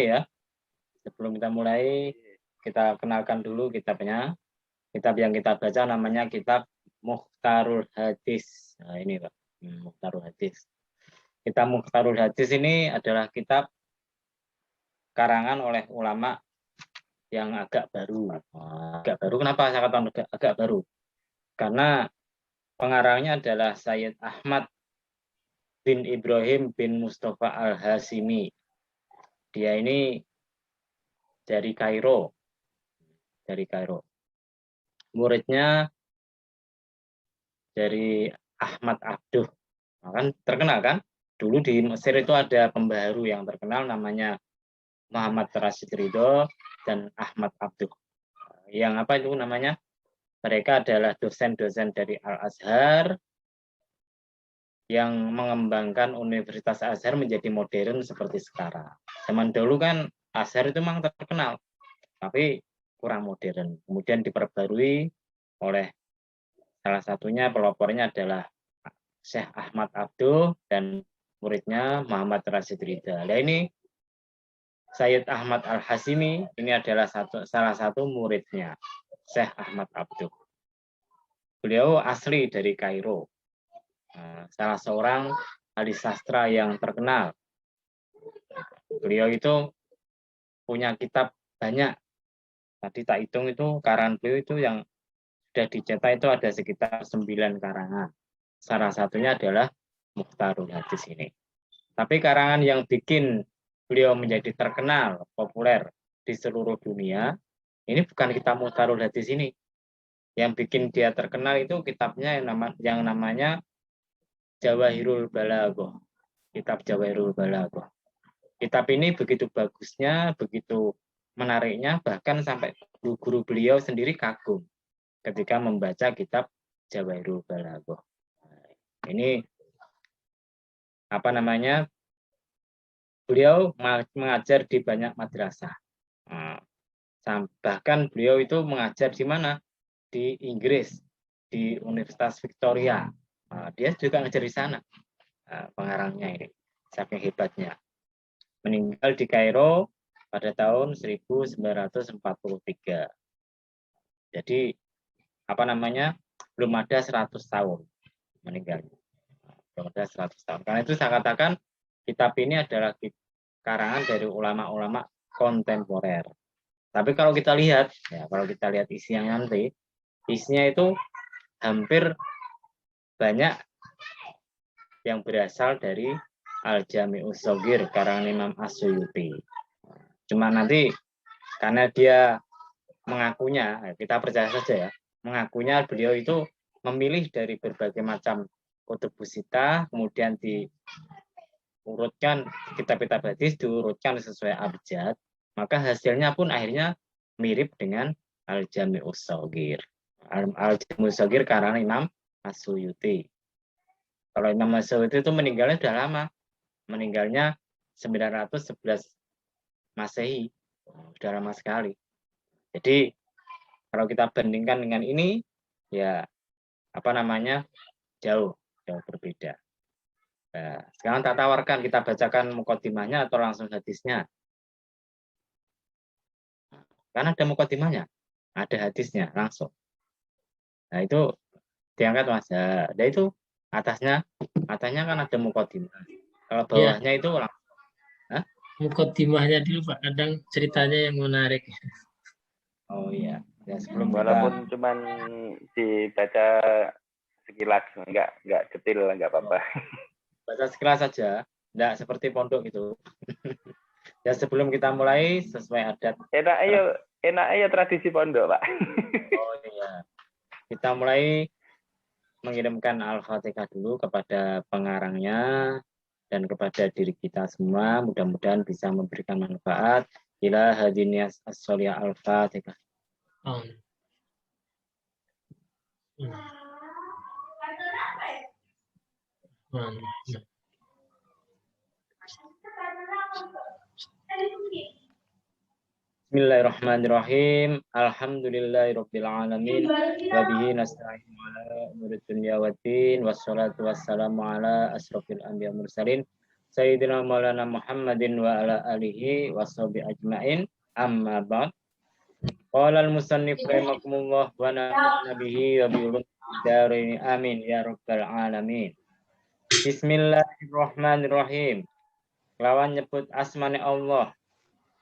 ya. Sebelum kita mulai, kita kenalkan dulu kitabnya. Kitab yang kita baca namanya kitab Mukhtarul Hadis. Nah, ini Pak, Mukhtarul Hadis. Kitab Mukhtarul Hadis ini adalah kitab karangan oleh ulama yang agak baru. Agak baru, kenapa saya katakan agak baru? Karena pengarangnya adalah Sayyid Ahmad bin Ibrahim bin Mustafa Al-Hasimi. Dia ini dari Kairo. Muridnya dari Ahmad Abduh. Nah, kan terkenal kan? Dulu di Mesir itu ada pembaharu yang terkenal namanya Muhammad Rashid Ridho dan Ahmad Abduh. Yang apa itu namanya? Mereka adalah dosen-dosen dari Al-Azhar yang mengembangkan Universitas Azhar menjadi modern seperti sekarang. Zaman dulu kan Azhar itu memang terkenal, tapi kurang modern. Kemudian diperbarui oleh salah satunya pelopornya adalah Syekh Ahmad Abduh dan muridnya Muhammad Rashid Ridha. Nah ini Sayyid Ahmad Al-Hasimi ini adalah salah satu muridnya Syekh Ahmad Abduh. Beliau asli dari Kairo, salah seorang ahli sastra yang terkenal. Beliau itu punya kitab banyak. Tadi tak hitung itu karangan beliau itu yang sudah dicetak itu ada sekitar 9 karangan. Salah satunya adalah Mukhtarul Hadis ini. Tapi karangan yang bikin beliau menjadi terkenal, populer di seluruh dunia, ini bukan kitab Mukhtarul Hadis ini. Yang bikin dia terkenal itu kitabnya yang namanya Jawahirul Balaghah. Kitab Jawahirul Balaghah. Kitab ini begitu bagusnya, begitu menariknya, bahkan sampai guru-guru beliau sendiri kagum ketika membaca kitab Jawahirul Balaghah. Ini apa namanya? Beliau mengajar di banyak madrasah. Bahkan beliau itu mengajar di mana? Di Inggris, di Universitas Victoria. Dia juga ngajar di sana. Pengarangnya ini, saking hebatnya. Meninggal di Kairo pada tahun 1943. Jadi apa namanya? Belum ada 100 tahun meninggalnya. Belum ada 100 tahun. Karena itu saya katakan kitab ini adalah karangan dari ulama-ulama kontemporer. Tapi kalau kita lihat, isinya nanti, isinya itu hampir banyak yang berasal dari Al-Jami'us Shaghir karangan Imam As-Suyuti. Cuma nanti karena dia mengakunya, kita percaya saja ya, mengakunya beliau itu memilih dari berbagai macam kutubus sitah, kemudian diurutkan kitab-kitab hadis diurutkan sesuai abjad, maka hasilnya pun akhirnya mirip dengan Al-Jami'us Shaghir. Al-Jami'us Shaghir karangan Imam As-Suyuti. Kalau Imam As-Suyuti itu meninggalnya sudah lama. Meninggalnya 911 Masehi. Sudah lama sekali. Jadi kalau kita bandingkan dengan ini, ya apa namanya, jauh berbeda. Nah, sekarang tak tawarkan kita bacakan mukaddimahnya atau langsung hadisnya. Karena ada mukaddimahnya, ada hadisnya langsung. Nah itu diangkat Mas. Nah itu atasnya kan ada mukaddimah. Kalau bawahnya itu langsung. Mukaddimahnya dulu Pak, kadang ceritanya yang menarik. Oh iya. Ya, sebelum walaupun cuman dibaca sekilas, nggak detail, nggak apa-apa. Baca sekilas saja, nggak seperti pondok itu. Ya sebelum kita mulai sesuai adat. Enak aja tradisi pondok Pak. Oh iya. Kita mulai mengirimkan Al-Fatihah dulu kepada pengarangnya dan kepada diri kita semua. Mudah-mudahan bisa memberikan manfaat. Ila hadinias as-soliyah Al-Fatihah. Bismillahirrahmanirrahim. Alhamdulillahirabbil alamin wa bihi nasta'inu ala umuri dunya waddin wassalatu wassalamu ala asrofil anbiya mursalin Sayyidina Maulana Muhammadin wa ala alihi washabihi ajmain. Amma ba'd. Qala al-musannif rahimakumullah wa nafa'ana bihi wa bi ulumi darin amin ya rabbal alamin. Bismillahirrahmanirrahim. Lawan nyebut asmane Allah.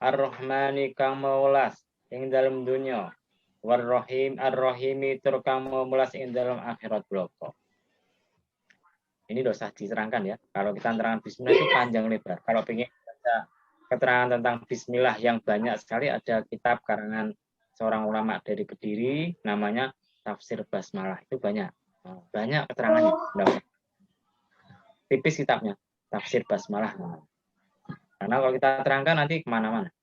Ar-Rahmani kang maulas ing dalam dunya. War-Rahim ar-Rahimi tur kang maulas ing dalam akhirat bloko. Ini dosa diterangkan ya. Kalau kita terangkan bismillah itu panjang lebar. Kalau ingin baca keterangan tentang bismillah yang banyak sekali, ada kitab karangan seorang ulama dari Kediri namanya Tafsir Basmalah. Itu banyak. Banyak keterangannya. Tipis kitabnya. Tafsir Basmalah. Karena kalau kita terangkan nanti kemana-mana.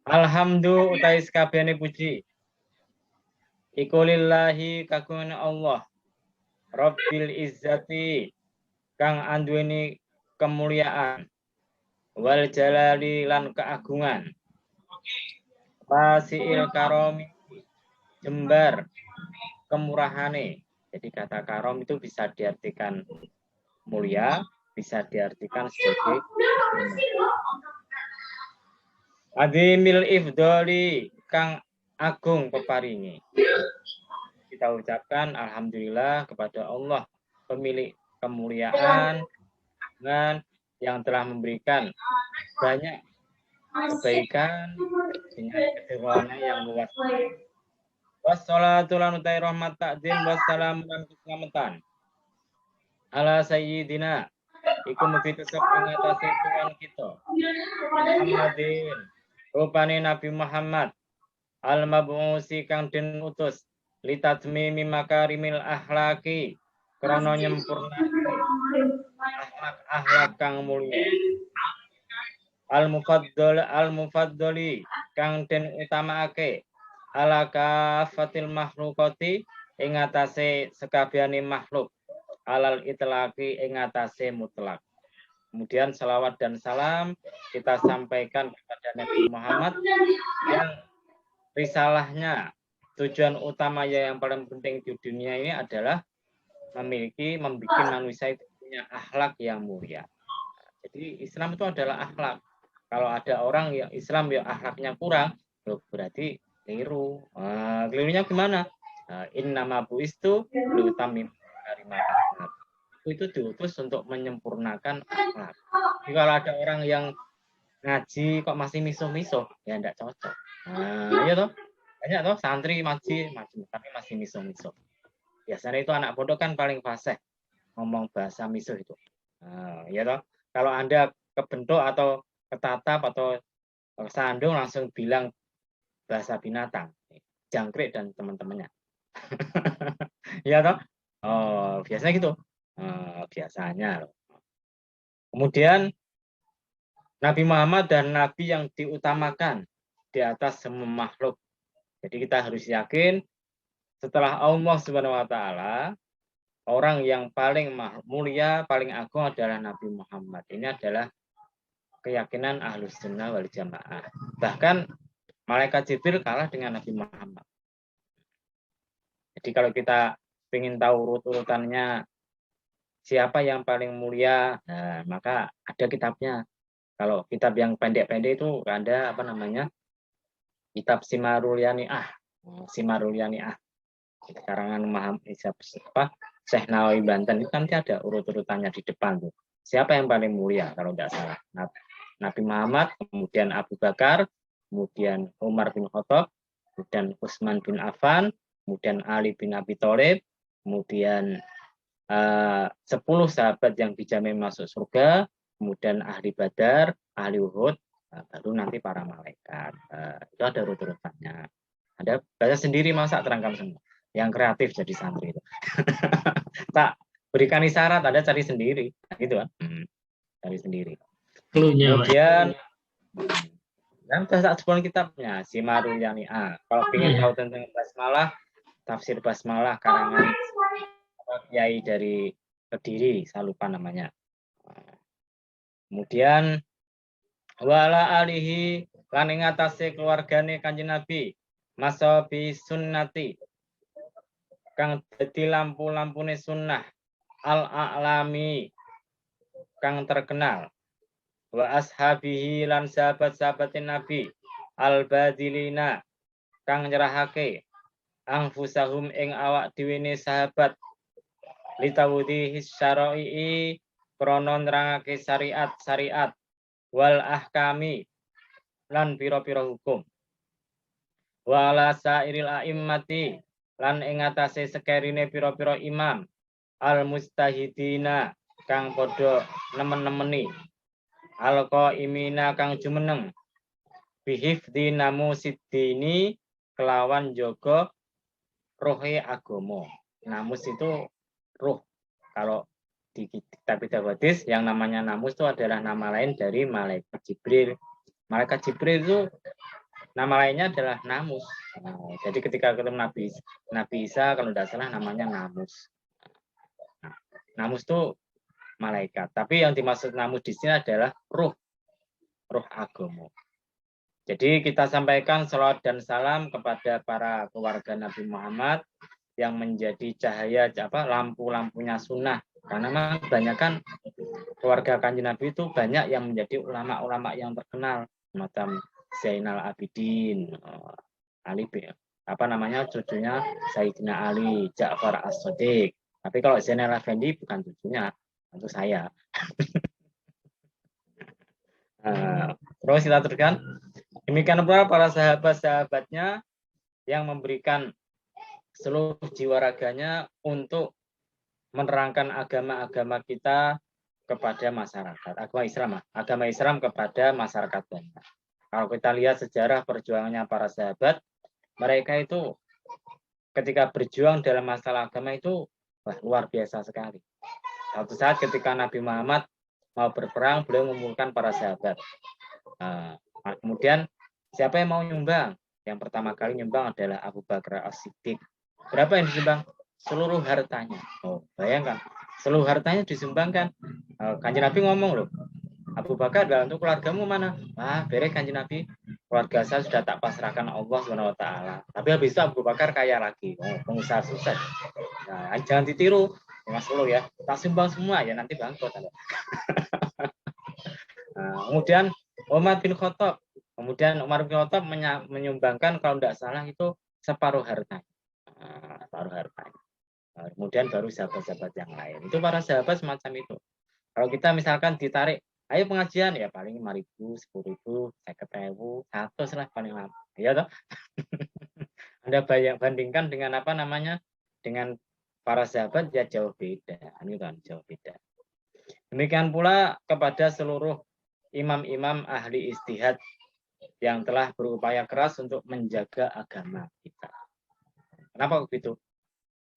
Alhamdulillah utai sekabehane puji. Iku lillahi kagungan Allah. Rabbil izzati kang anduweni kemuliaan wal jalali lan keagungan wasiil karomi jembar kemurahane. Jadi kata karom itu bisa diartikan mulia, bisa diartikan sebagai adimil ifdoli kang agung peparingi. Kita ucapkan alhamdulillah kepada Allah pemilik kemuliaan dan yang telah memberikan banyak kebaikan dengan kedermawanan yang luas. Wassalatu lan utai rahmat takdim wassalamu lan keselamatan ala sayyidina iku mugi tetep ing atase Tuhan kita Muhammadin rupane Nabi Muhammad al-mab'usi kang den utus litatmimi makarimil akhlaki krana nyempurnake akhlak kang mulia al-mufaddali kang den utamaake ala kafatil makhlukati ing atase sekabehane makhluk alal itlaqi ing atase mutlak. Kemudian salawat dan salam kita sampaikan kepada Nabi Muhammad yang risalahnya tujuan utamanya yang paling penting di dunia ini adalah membuat manusia itu punya akhlak yang mulia. Jadi Islam itu adalah akhlak. Kalau ada orang yang Islam yang akhlaknya kurang, berarti keliru. Kelirunya gimana? Innama buistu liutamim karimah akhlak. Itu diutus untuk menyempurnakan akhlak. Jadi kalau ada orang yang ngaji kok masih misuh-misuh, ya enggak cocok. Iya toh? Banyak toh santri ngaji tapi masih misuh-misuh. Biasanya itu anak pondok kan paling fasih ngomong bahasa misuh itu. Ya toh, kalau Anda kebentuk atau ketatap atau sandung langsung bilang bahasa binatang, jangkrik dan teman-temannya. Ya toh, biasanya gitu. Biasanya. Kemudian Nabi Muhammad dan Nabi yang diutamakan di atas semua makhluk. Jadi kita harus yakin setelah Allah Subhanahu wa taala, orang yang paling mulia, paling agung adalah Nabi Muhammad. Ini adalah keyakinan Ahlus Sunnah wal Jamaah. Bahkan malaikat Jibril kalah dengan Nabi Muhammad. Jadi kalau kita ingin tahu urut-urutannya siapa yang paling mulia, maka ada kitabnya. Kalau kitab yang pendek-pendek itu ada apa namanya? Kitab Simarul Yani'ah. Simarul Yani'ah. Karangan Syekh Nawawi Banten itu nanti ada urut-urutannya di depan tuh. Siapa yang paling mulia kalau tidak salah? Nabi Muhammad, kemudian Abu Bakar, kemudian Umar bin Khattab, kemudian Utsman bin Affan, kemudian Ali bin Abi Thalib, kemudian 10 sahabat yang dijamin masuk surga, kemudian ahli Badar, ahli Uhud, baru nanti para malaikat. Itu ada urut-urutannya. Ada baca sendiri masa terangkan semua. Yang kreatif jadi santri itu. Tak berikan isyarat, ada cari sendiri, gitu kan? Cari sendiri. Kemudian dan tak sebelum kitabnya Simarul Yani'ah. Kalau ingin tahu tentang basmalah, tafsir basmalah karangan kiai dari Kediri, saya lupa namanya. Kemudian wala alihi lan ing atase keluargane Kanjeng Nabi masabi sunnati kang dadi lampu-lampune sunnah al-a'lami kang terkenal wa ashabihi lan sahabat-sahabatin Nabi al-badilina kang nyerahake angfusahum ing awak dhewe sahabat litawudi syara'i krana nerangake syariat wal ahkami lan pira-pira hukum wala sairil a'immati lan ing atase sekerine pira-pira imam al mustahidina kang padha nemen-nemeni al qaimina kang jumeneng bihifdi namusiddini kelawan jaga rohe agama. Namus itu ruh. Kalau di kitab hadis yang namanya namus itu adalah nama lain dari malaikat Jibril. Malaikat Jibril itu nama lainnya adalah namus. Nah, jadi ketika ketemu Nabi Isa kalau tidak salah namanya namus. Nah, namus itu malaikat. Tapi yang dimaksud namus di sini adalah ruh agama. Jadi kita sampaikan salawat dan salam kepada para keluarga Nabi Muhammad yang menjadi cahaya lampu-lampunya sunnah. Karena memang kebanyakan keluarga Kanjeng Nabi itu banyak yang menjadi ulama-ulama yang terkenal semacam Zainal Abidin, Ali cucunya Sayyidina Ali, Ja'far As-Shadiq. Tapi kalau Zainal Effendi bukan cucunya, itu saya. Terus kita teruskan. Demikian pula para sahabat-sahabatnya yang memberikan seluruh jiwa raganya untuk menerangkan agama-agama kita kepada masyarakat. Agama Islam kepada masyarakat banyak. Kalau kita lihat sejarah perjuangannya para sahabat, mereka itu ketika berjuang dalam masalah agama itu luar biasa sekali. Suatu saat ketika Nabi Muhammad mau berperang, beliau mengumpulkan para sahabat. Kemudian siapa yang mau nyumbang? Yang pertama kali nyumbang adalah Abu Bakar As-Siddiq. Berapa yang disumbang? Seluruh hartanya. Bayangkan, seluruh hartanya disumbangkan. Kanjeng Nabi ngomong loh, Abu Bakar, untuk keluargamu mana? Beres Kanjeng Nabi, keluarga saya sudah tak pasrahkan Allah SWT. Tapi habis itu Abu Bakar kaya lagi. Pengusaha sukses. Nah, jangan ditiru, Mas Ulu ya. Tak sumbang semua ya, nanti bangkrut. Kemudian Umar bin Khattab. Umar bin Khattab menyumbangkan kalau tidak salah itu separuh hartanya. Kemudian baru sahabat-sahabat yang lain. Itu para sahabat semacam itu. Kalau kita misalkan ditarik, ayo pengajian ya paling 5.000, 10.000, 50.000, 100 lah paling lama. Ya toh? Anda bandingkan dengan dengan para sahabat ya jauh beda. Ini kan jauh beda. Demikian pula kepada seluruh imam-imam ahli ijtihad yang telah berupaya keras untuk menjaga agama kita. Kenapa begitu?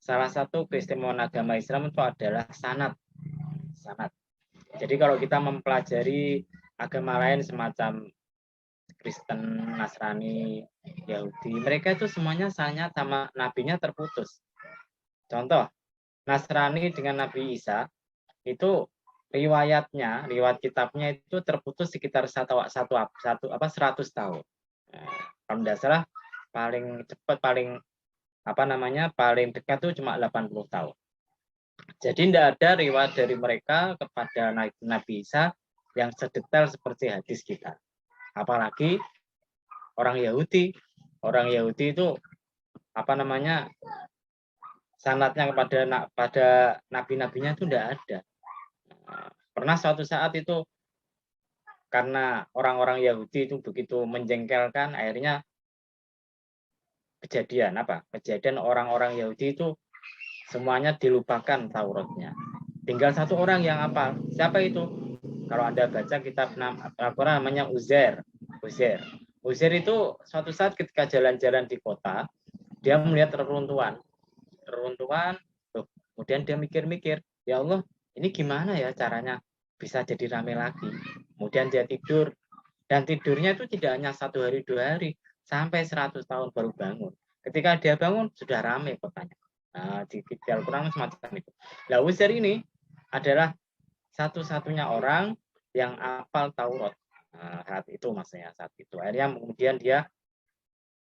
Salah satu keistimewaan agama Islam itu adalah sanad. Jadi kalau kita mempelajari agama lain semacam Kristen, Nasrani, Yahudi, mereka itu semuanya sanad sama nabinya terputus. Contoh, Nasrani dengan Nabi Isa itu riwayat kitabnya itu terputus sekitar 100 tahun. Kalau tidak salah paling cepat paling dekat itu cuma 80 tahun. Jadi tidak ada riwayat dari mereka kepada Nabi Isa yang sedetail seperti hadis kita. Apalagi orang Yahudi. Orang Yahudi itu sanadnya pada nabi-nabinya itu tidak ada. Pernah suatu saat itu karena orang-orang Yahudi itu begitu menjengkelkan, akhirnya kejadian orang-orang Yahudi itu semuanya dilupakan Tauratnya. Tinggal satu orang yang hafal. Siapa itu? Kalau Anda baca kitab namanya Uzair. Uzair itu suatu saat ketika jalan-jalan di kota, dia melihat reruntuhan. Kemudian dia mikir-mikir, ya Allah, ini gimana ya caranya bisa jadi ramai lagi. Kemudian dia tidur, dan tidurnya itu tidak hanya 1 hari 2 hari, sampai 100 tahun baru bangun. Ketika dia bangun sudah ramai kotanya. Di Al-Quran semacam itu. Nah, Uzair ini adalah satu-satunya orang yang hafal Taurat. Saat itu. Akhirnya kemudian dia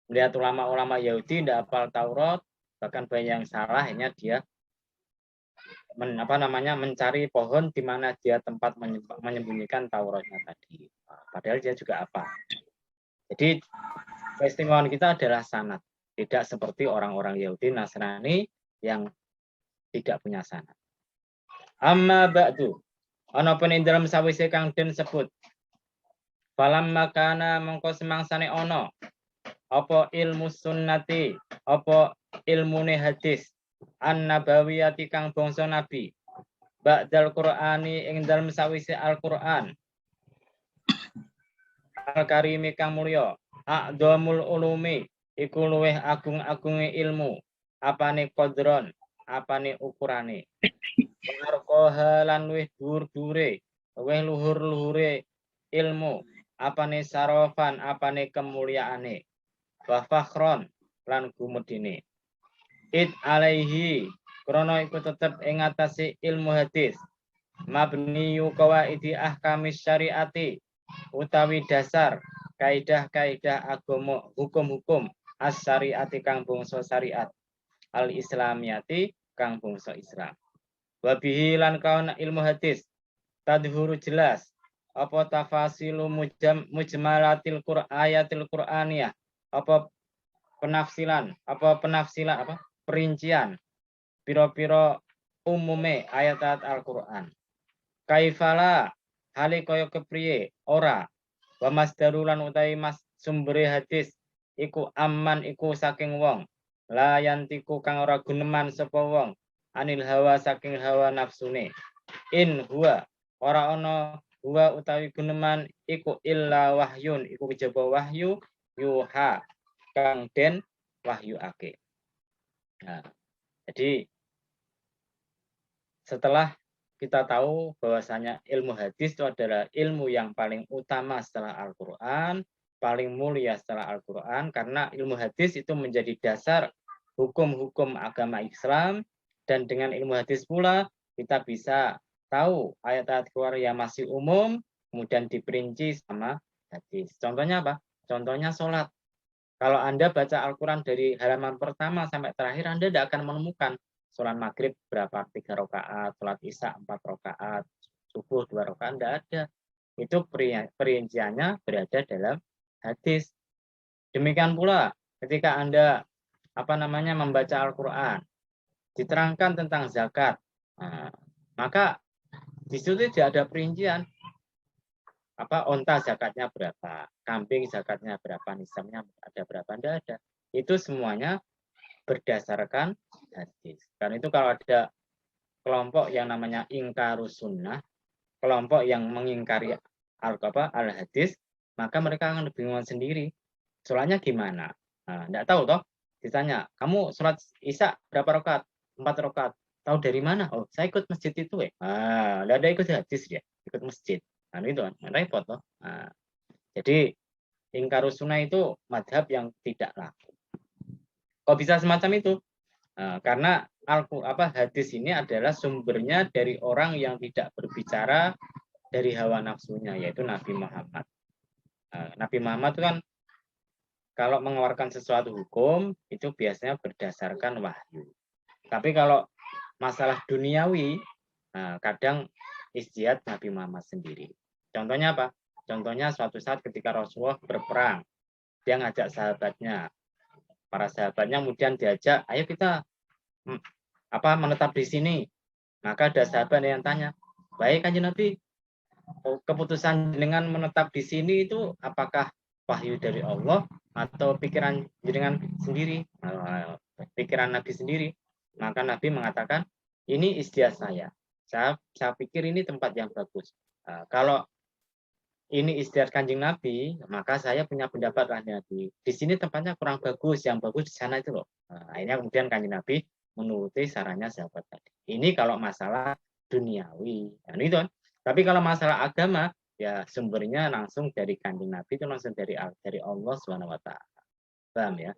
melihat ulama-ulama Yahudi tidak hafal Taurat, bahkan banyak yang salah, akhirnya dia mencari pohon di mana dia tempat menyembunyikan Tauratnya tadi. Padahal dia juga apa? Jadi keistimewaan kita adalah sanad, tidak seperti orang-orang Yahudi Nasrani yang tidak punya sanad. Amma ba'du, ana pun ing dalem sawise kang den sebut. Falam makana mongko semangsane ana apa ilmu sunnati, apa ilmune hadis, an-nabawiyati kang bangsa nabi. Ba'dal Qur'ani ing dalem sawise Al-Qur'an. Al-Karimi kang mulya, a'dhamul ulumi iku luweh agung-agunge ilmu, apane qadron, apane ukurane. Warqaha lan luweh dhuwur-dhuwure, luweh luhur-luhure ilmu, apane sarofan, apane kemulyaane. Wa fakhron lan gumedine. Id alaihi krana iku tetep ing atase ilmu hadis. Mabniyu qawaidi ahkamis syariati utawi dasar kaidah-kaidah agama hukum-hukum as-syariati kang bangsa syariat al-islamiyati kang bangsa Islam. Wa bihi lan kauna ilmu hadis tadhuru jelas apa tafasilu mujmalatil ayatil qur'aniyah, apa penafsilan perincian piro-piro umume ayat-ayat Al-Qur'an. Kaifala hale kaya kepriye ora wa masdarulan utawi mas sumbere hadis iku aman iku saking wong la yantiku kang ora guneman sapa wong anil hawa saking hawa nafsune. In huwa ora ana huwa utawi guneman iku illa wahyun iku kejaba wahyu yuha kang den wahyu ake. Nah, jadi setelah kita tahu bahwasanya ilmu hadis itu adalah ilmu yang paling utama setelah Al-Quran, paling mulia setelah Al-Quran, karena ilmu hadis itu menjadi dasar hukum-hukum agama Islam, dan dengan ilmu hadis pula kita bisa tahu ayat-ayat Quran yang masih umum, kemudian diperinci sama hadis. Contohnya apa? Contohnya sholat. Kalau Anda baca Al-Quran dari halaman pertama sampai terakhir, Anda tidak akan menemukan sholat maghrib berapa 3 rakaat, sholat isya 4 rakaat, subuh 2 rakaat, tidak ada. Itu perinciannya berada dalam hadis. Demikian pula ketika Anda membaca Al-Quran, diterangkan tentang zakat, maka di situ tidak ada perincian. Onta zakatnya berapa, kambing zakatnya berapa, nisabnya ada berapa, tidak ada. Itu semuanya berdasarkan hadis. Karena itu kalau ada kelompok yang namanya ingkarus sunnah, kelompok yang mengingkari al-hadis, maka mereka akan bingung sendiri. Sholatnya gimana? Tidak tahu toh. Ditanya, kamu sholat isya berapa rakaat? 4 rakaat. Tahu dari mana? Oh, saya ikut masjid itu ya. Tidak ada ikut hadis dia, ikut masjid. Nah, itu repot toh. Jadi ingkarus sunnah itu madhab yang tidak laku. Kok bisa semacam itu? Karena hadis ini adalah sumbernya dari orang yang tidak berbicara dari hawa nafsunya, yaitu Nabi Muhammad. Nabi Muhammad itu kan kalau mengeluarkan sesuatu hukum itu biasanya berdasarkan wahyu. Tapi kalau masalah duniawi, kadang ijtihad Nabi Muhammad sendiri. Contohnya apa? Contohnya suatu saat ketika Rasulullah berperang, dia ngajak sahabatnya, para sahabatnya kemudian diajak, ayo kita menetap di sini. Maka ada sahabat yang tanya, baik Kanjeng Nabi, keputusan dengan menetap di sini itu apakah wahyu dari Allah atau pikiran jenengan sendiri, pikiran Nabi sendiri? Maka Nabi mengatakan, ini ijtihad saya. Saya pikir ini tempat yang bagus. Kalau ini ijtihad Kanjeng Nabi, maka saya punya pendapat lah Nabi. Di sini tempatnya kurang bagus, yang bagus di sana itu loh. Akhirnya kemudian Kanjeng Nabi menuruti sarannya sahabat tadi. Ini kalau masalah duniawi. Nah, itu. Tapi kalau masalah agama, ya sumbernya langsung dari Kanjeng Nabi, itu langsung dari Allah SWT. Paham ya?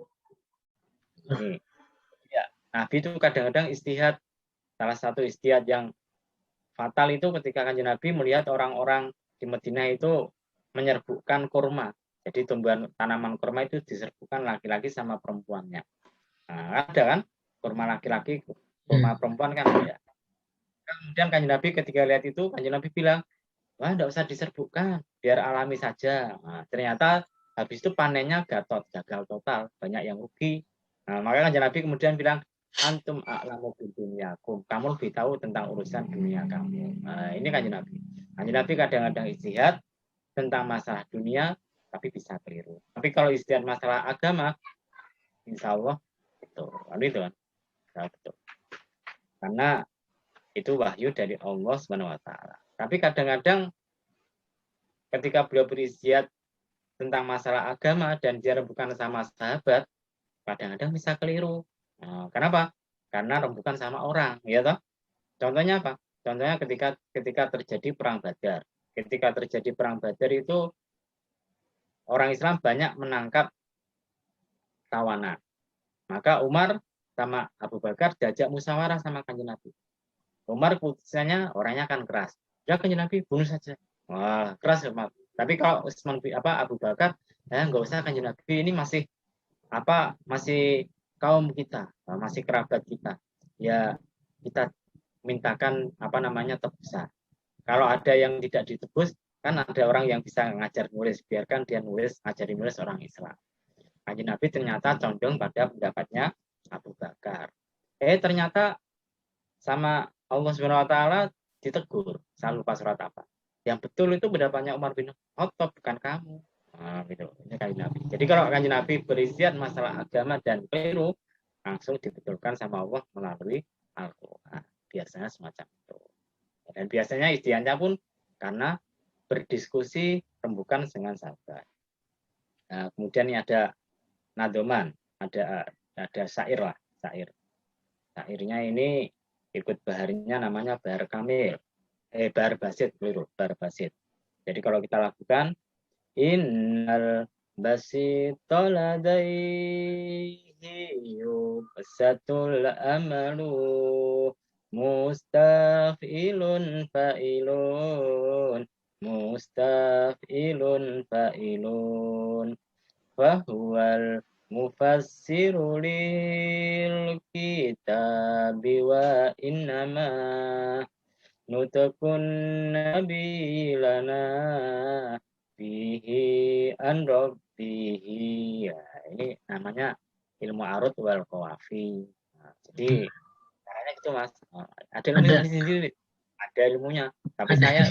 Ini. Ya, Nabi itu kadang-kadang ijtihad. Salah satu ijtihad yang fatal itu ketika Kanjeng Nabi melihat orang-orang di Madinah itu menyerbukkan kurma. Jadi tumbuhan tanaman kurma itu diserbukan laki-laki sama perempuannya. Ada kan? Kurma laki-laki, kurma perempuan kan ada. kemudian Kanjeng Nabi ketika lihat itu, Kanjeng Nabi bilang, wah enggak usah diserbukkan, biar alami saja. Nah, ternyata habis itu panennya gagal total, banyak yang rugi. Nah, maka Kanjeng Nabi kemudian bilang, antum a'lamu bidunyakum, kamu lebih tahu tentang urusan dunia kamu. Nah, ini Kanjeng Nabi. Kanjeng Nabi kadang-kadang ijtihad tentang masalah dunia, tapi bisa keliru. Tapi kalau ijtihad masalah agama, insya Allah betul. Lalu itu kan, betul. Karena itu wahyu dari Allah Subhanahu Wa Taala. Tapi kadang-kadang ketika beliau beristihad tentang masalah agama dan dia rembukan sama sahabat, kadang-kadang bisa keliru. Nah, kenapa? Karena rembukan sama orang, ya toh? Contohnya apa? Contohnya ketika terjadi perang Badar. Ketika terjadi perang Badar itu orang Islam banyak menangkap tawanan. Maka Umar sama Abu Bakar diajak musyawarah sama Kanjeng Nabi. Umar putusannya orangnya kan keras. Ya Kanjeng Nabi bunuh saja. Wah, keras Umar. Tapi kalau Abu Bakar, ya nggak usah Kanjeng Nabi, ini masih masih kaum kita, masih kerabat kita. Ya kita mintakan tebusan. Kalau ada yang tidak ditebus, kan ada orang yang bisa ngajar nulis, biarkan dia ngajari nulis orang Islam. Kanjeng Nabi ternyata condong pada pendapatnya Abu Bakar. Ternyata sama Allah Subhanahu Wa Taala ditegur. Saya lupa surat apa. Yang betul itu pendapatnya Umar bin Khattab, bukan kamu. Nah, gitu. Ini Kanjeng Nabi. Jadi kalau Kanjeng Nabi berisian masalah agama dan keliru, langsung dibetulkan sama Allah melalui Al-Quran. Biasanya semacam itu. Dan biasanya istiannya pun karena berdiskusi rembukan dengan sahabat. Nah, kemudian ini ada nadoman, ada syair lah, syair. Syairnya ini ikut baharnya namanya bahar kamil. Bahar basit, keliru, bahar basit. Jadi kalau kita lakukan innal basita ladaihi yubsatul amalu mustafilun fa'ilun fahuwal mufassiru lil kitabi wa innama nutakun nabilana bihi an rabbihi. Ya, ini namanya ilmu arut wal qawafi. Nah, jadi caranya gitu Mas. Ada ilmunya sendiri. Ada ilmunya. Tapi saya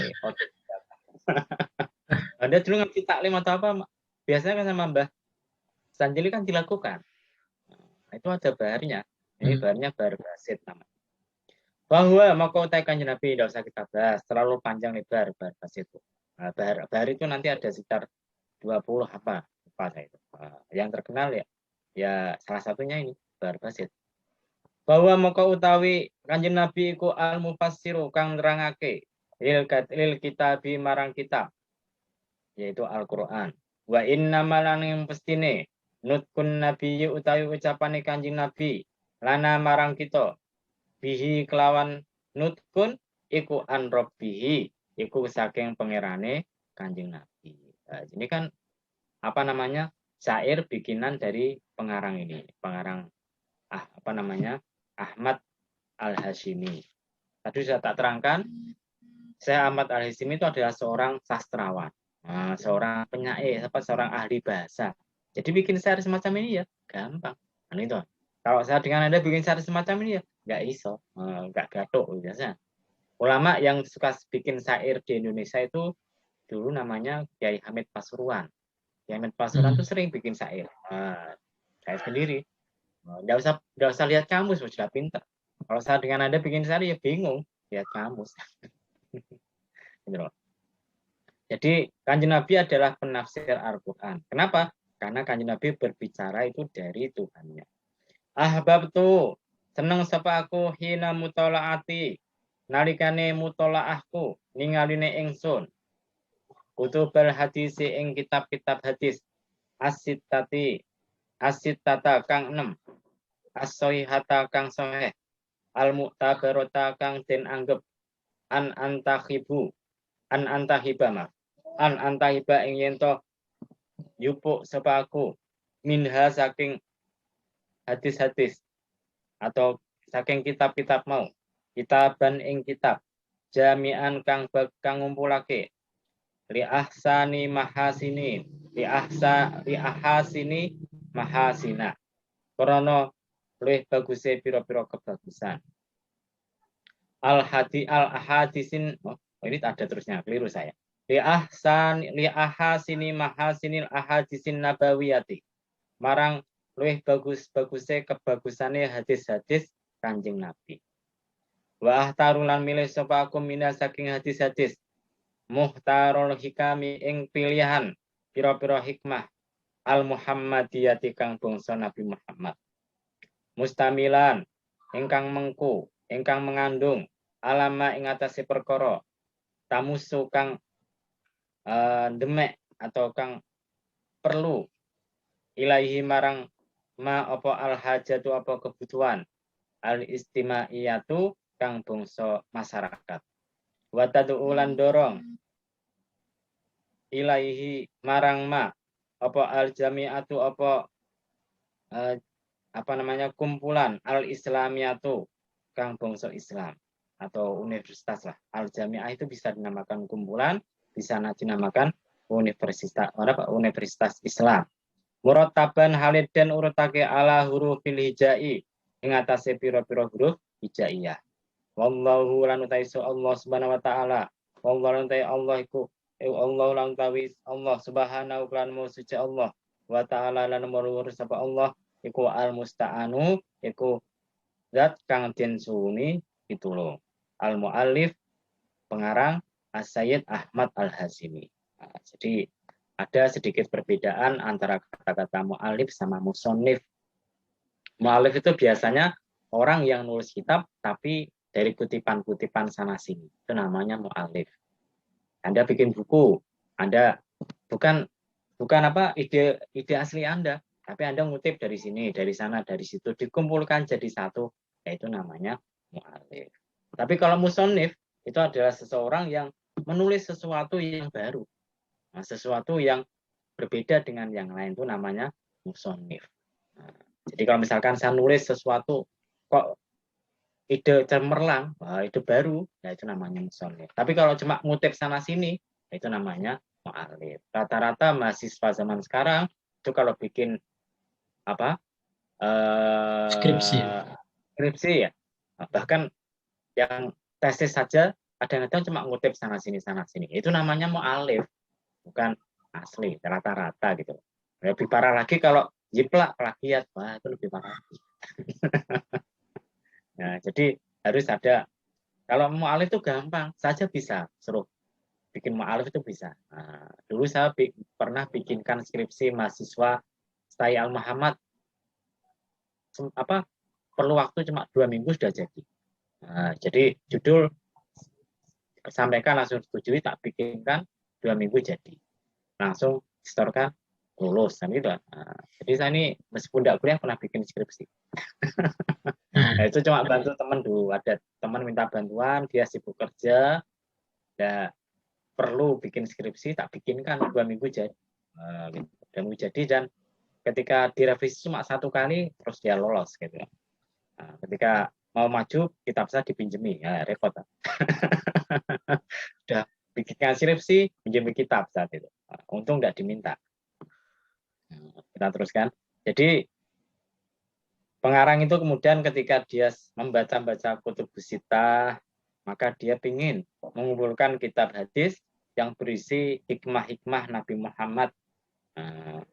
Anda dulu ngerti taklim atau apa, biasanya kan sama Mbah Sanjili kan dilakukan. Nah, itu ada baharnya. Ini baharnya bahar basit namanya. Bahwa maka utai Kanjeng Nabi tidak usah kita bahas, terlalu panjang lebar bahar basit itu. Nah, bahar itu nanti ada sekitar 20 apa saya itu. Yang terkenal ya salah satunya ini bahar basit. Bahwa maka utawi Kanjeng Nabi iku al mufassiru kang nerangake lil kitabi marang kitab, yaitu Al-Qur'an. Wa inna malaning pestine nutkun nabi utawi ucapane Kanjeng Nabi lana marang kita bihi kelawan nutkun iku an rabbihi, iku saking pangerane Kanjeng Nabi. Nah, ini kan syair bikinan dari pengarang ini, Ahmad Al-Hashimi. Tadi saya tak terangkan, saya Ahmad Al-Hashimi itu adalah seorang sastrawan, seorang penyair, seorang ahli bahasa. Jadi bikin syair semacam ini ya gampang. Nah, itu. Kalau saya dengan Anda bikin syair semacam ini ya nggak iso, nggak gatuk biasanya. Ulama yang suka bikin syair di Indonesia itu dulu namanya Kiai Hamid Pasuruan. Kiai Hamid Pasuruan tuh sering bikin syair. Saya sendiri. Nggak usah lihat kamus, sudah pintar. Kalau saya dengan Anda bikin syair ya bingung lihat kamus. Jadi Kanjeng Nabi adalah penafsir Al-Quran. Kenapa? Karena Kanjeng Nabi berbicara itu dari Tuhannya. Ahbab tu seneng sapa aku hina mutolaati nalikane mutolaahku ningaline ingsun kutubal hadis ing kitab-kitab hadis asitata kang 6 as-sohihata kang sahih al-mu'tabarata kang den anggep an antahiba ing yento yupuk sapa aku minha saking hadis-hadis atau saking kitab-kitab mau kitaban ing kitab jami'an kang ngumpulake li ahsani mahasina krana luwih baguse pira-pira kebagusan al ahadisin ini ada terusnya, keliru saya. Li ahasini mahasinil ahadisin nabawiyati marang luwih baguse kebagusane hadis-hadis Kanjeng Nabi. Wa ahtarulan milih sapa aku mina saking hadis-hadis muhtarul hikami ing pilihan pira-pira hikmah al Muhammadiyati kang bangsa Nabi Muhammad. Mustamilan ingkang mengandung alama ing atase perkara tamusu kang demek atau kang perlu ilahi marang ma apa al hajatu apa kebutuhan al istimaiyatu kang bangsa masyarakat wa tad'ulan dorong ilaihi marang ma apa al jami'atu apa namanya kumpulan al islamiyatu kang bangsa Islam atau universitas lah. Al jami'ah itu bisa dinamakan kumpulan, bisa dinamakan universitas Islam. Murattaban halid dan urutake ala hurufil hijai ing atase pira-pira huruf hijaiyah. Wallahu lan utai Allah subhanahu wa taala. Wallahu lan Allah iku Allah lan tawi Allah subhanahu lan suci Allah wa taala lan marwur sapa Allah iku al musta'anu iku zat kang den suwuni pitulung. Al muallif pengarang As-Sayyid Ahmad Al-Hazimi. Nah, jadi ada sedikit perbedaan antara kata-kata muallif sama musannif. Muallif itu biasanya orang yang nulis kitab tapi dari kutipan-kutipan sana sini. Itu namanya muallif. Anda bikin buku, Anda bukan ide asli Anda, tapi Anda ngutip dari sini, dari sana, dari situ dikumpulkan jadi satu, yaitu namanya muallif. Tapi kalau musannif itu adalah seseorang yang menulis sesuatu yang baru. Nah, sesuatu yang berbeda dengan yang lain itu namanya musannif. Nah, jadi kalau misalkan saya nulis sesuatu kok ide cemerlang, ide baru, ya itu namanya musannif. Tapi kalau cuma ngutip sana sini, itu namanya muallif. Rata-rata mahasiswa zaman sekarang itu kalau bikin skripsi ya, bahkan yang tesis saja kadang-kadang cuma ngutip sana sini. Itu namanya muallif, bukan asli rata-rata gitu. Lebih parah lagi kalau jiplak plagiat, wah itu lebih parah lagi. Nah, jadi harus ada. Kalau muallif itu gampang, saja bisa suruh bikin muallif itu bisa. Nah, dulu saya pernah bikinkan skripsi mahasiswa Stai Al Muhammad. Perlu waktu cuma 2 minggu sudah jadi. Nah, jadi judul sampaikan langsung disetujui, tak bikinkan 2 minggu jadi. Langsung distorkan lulus kan gitu. Nah, jadi saya ini meskipun tidak kuliah pernah bikin skripsi. Nah, itu cuma bantu teman dulu. Ada teman minta bantuan, dia sibuk kerja, ya perlu bikin skripsi, tak bikinkan 2 minggu jadi. 2 minggu jadi dan ketika direvisi cuma 1 kali terus dia lolos gitu. Nah, ketika mau maju kitab saya dipinjemi, ya repot. Udah bikinkan skripsi, pinjami kitab saat itu. Nah, untung nggak diminta. Kita teruskan. Jadi pengarang itu kemudian ketika dia membaca kutubus sittah, maka dia ingin mengumpulkan kitab hadis yang berisi hikmah-hikmah Nabi Muhammad. Nah,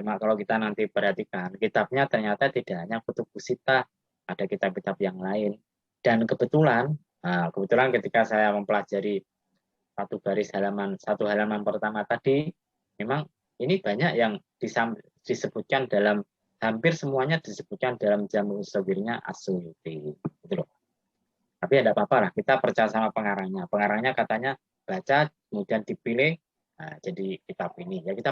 cuma kalau kita nanti perhatikan, kitabnya ternyata tidak hanya kutubus sittah, ada kitab-kitab yang lain. Dan kebetulan ketika saya mempelajari satu halaman pertama tadi, memang ini banyak yang disebutkan dalam, hampir semuanya disebutkan dalam Jami' Shaghirnya As-Suyuti. Gitu loh. Tapi tidak apa-apa lah, kita percaya sama pengarangnya. Pengarangnya katanya baca, kemudian dipilih, jadi kitab ini. Ya kita